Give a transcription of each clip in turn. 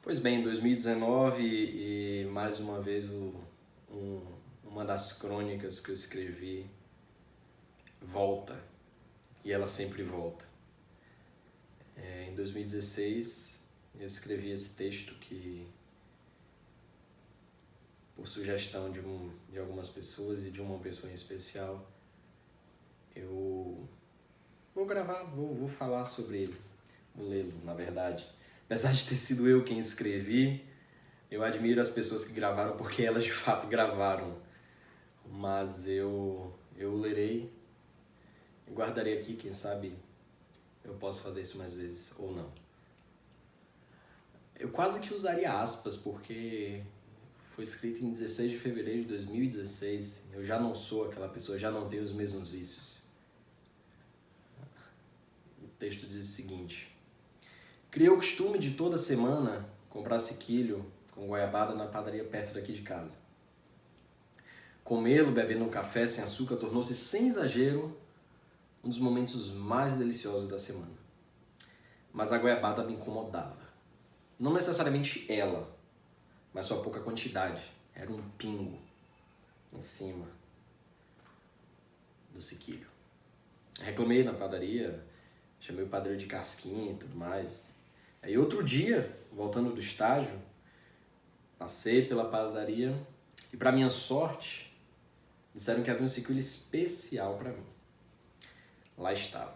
Pois bem, 2019 e mais uma vez uma das crônicas que eu escrevi volta, e ela sempre volta. Em 2016 eu escrevi esse texto que, por sugestão de algumas pessoas e de uma pessoa em especial, eu vou gravar, vou falar sobre ele, vou lê-lo, na verdade. Apesar de ter sido eu quem escrevi, eu admiro as pessoas que gravaram porque elas de fato gravaram. Mas eu lerei e guardarei aqui, quem sabe eu posso fazer isso mais vezes ou não. Eu quase que usaria aspas porque foi escrito em 16 de fevereiro de 2016. Eu já não sou aquela pessoa, já não tenho os mesmos vícios. O texto diz o seguinte: criei o costume de toda semana comprar sequilho com goiabada na padaria perto daqui de casa. Comê-lo bebendo um café sem açúcar tornou-se, sem exagero, um dos momentos mais deliciosos da semana. Mas a goiabada me incomodava. Não necessariamente ela, mas sua pouca quantidade. Era um pingo em cima do sequilho. Reclamei na padaria, chamei o padeiro de casquinha e tudo mais. Aí outro dia, voltando do estágio, passei pela padaria e, para minha sorte, disseram que havia um sequilho especial para mim. Lá estava,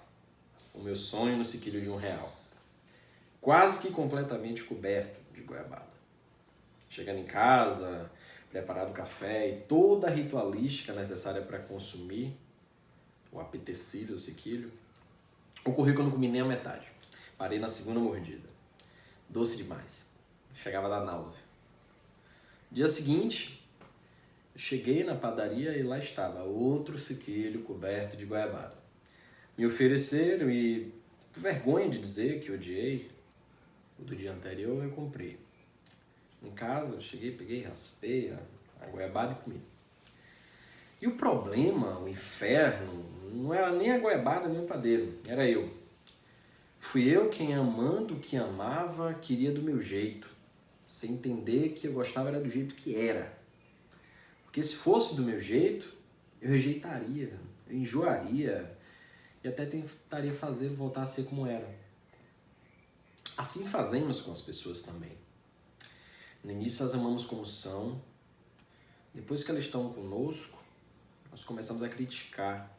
o meu sonho no sequilho de R$1, quase que completamente coberto de goiabada. Chegando em casa, preparado o café e toda a ritualística necessária para consumir o apetecível sequilho, ocorreu que eu não comi nem a metade. Parei na segunda mordida. Doce demais. Chegava a dar náusea. Dia seguinte, cheguei na padaria e lá estava outro sequilho coberto de goiabada. Me ofereceram e, por vergonha de dizer que odiei o do dia anterior, eu comprei. Em casa, eu cheguei, peguei, raspei a goiabada e comi. E o problema, o inferno, não era nem a goiabada nem o padeiro, era eu. Fui eu quem, amando o que amava, queria do meu jeito, sem entender que eu gostava era do jeito que era. Porque se fosse do meu jeito, eu rejeitaria, eu enjoaria e até tentaria fazê-lo voltar a ser como era. Assim fazemos com as pessoas também. No início as amamos como são, depois que elas estão conosco, nós começamos a criticar,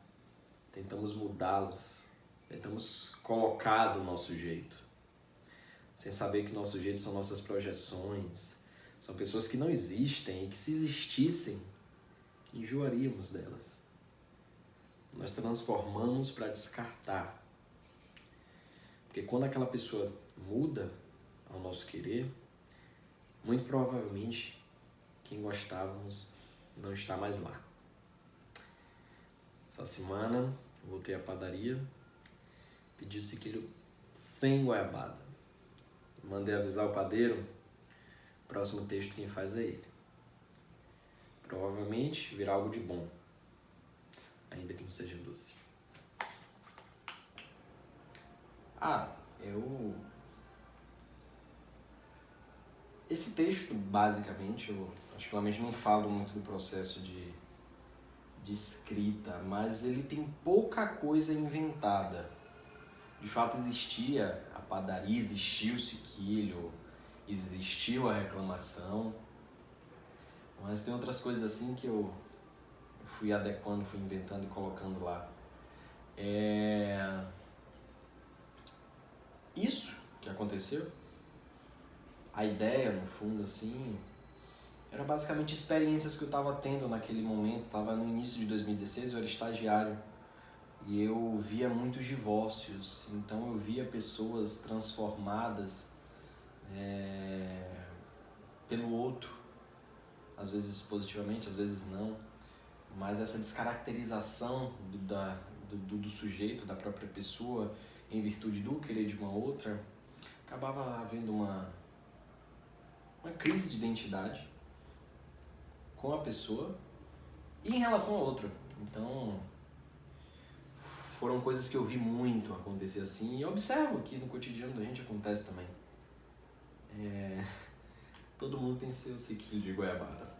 tentamos mudá-los, tentamos colocar do nosso jeito, sem saber que nosso jeito são nossas projeções, são pessoas que não existem e que, se existissem, enjoaríamos delas. Nós transformamos para descartar, porque quando aquela pessoa muda ao nosso querer, muito provavelmente quem gostávamos não está mais lá. Essa semana voltei à padaria, pedi o sequilho sem goiabada. Mandei avisar o padeiro, próximo texto quem faz é ele. Provavelmente virá algo de bom, ainda que não seja doce. Esse texto, basicamente, eu particularmente não falo muito do processo de escrita, mas ele tem pouca coisa inventada. De fato existia a padaria, existiu o sequilho, existiu a reclamação, mas tem outras coisas assim que eu fui adequando, fui inventando e colocando lá. Isso que aconteceu, a ideia, no fundo, assim, era basicamente experiências que eu estava tendo naquele momento. Estava no início de 2016, eu era estagiário e eu via muitos divórcios, então eu via pessoas transformadas pelo outro, às vezes positivamente, às vezes não, mas essa descaracterização do sujeito, da própria pessoa, em virtude do querer de uma outra, acabava havendo uma crise de identidade com a pessoa e em relação a outra. Então, foram coisas que eu vi muito acontecer assim e observo que no cotidiano da gente acontece também. Todo mundo tem seu sequinho de goiabada.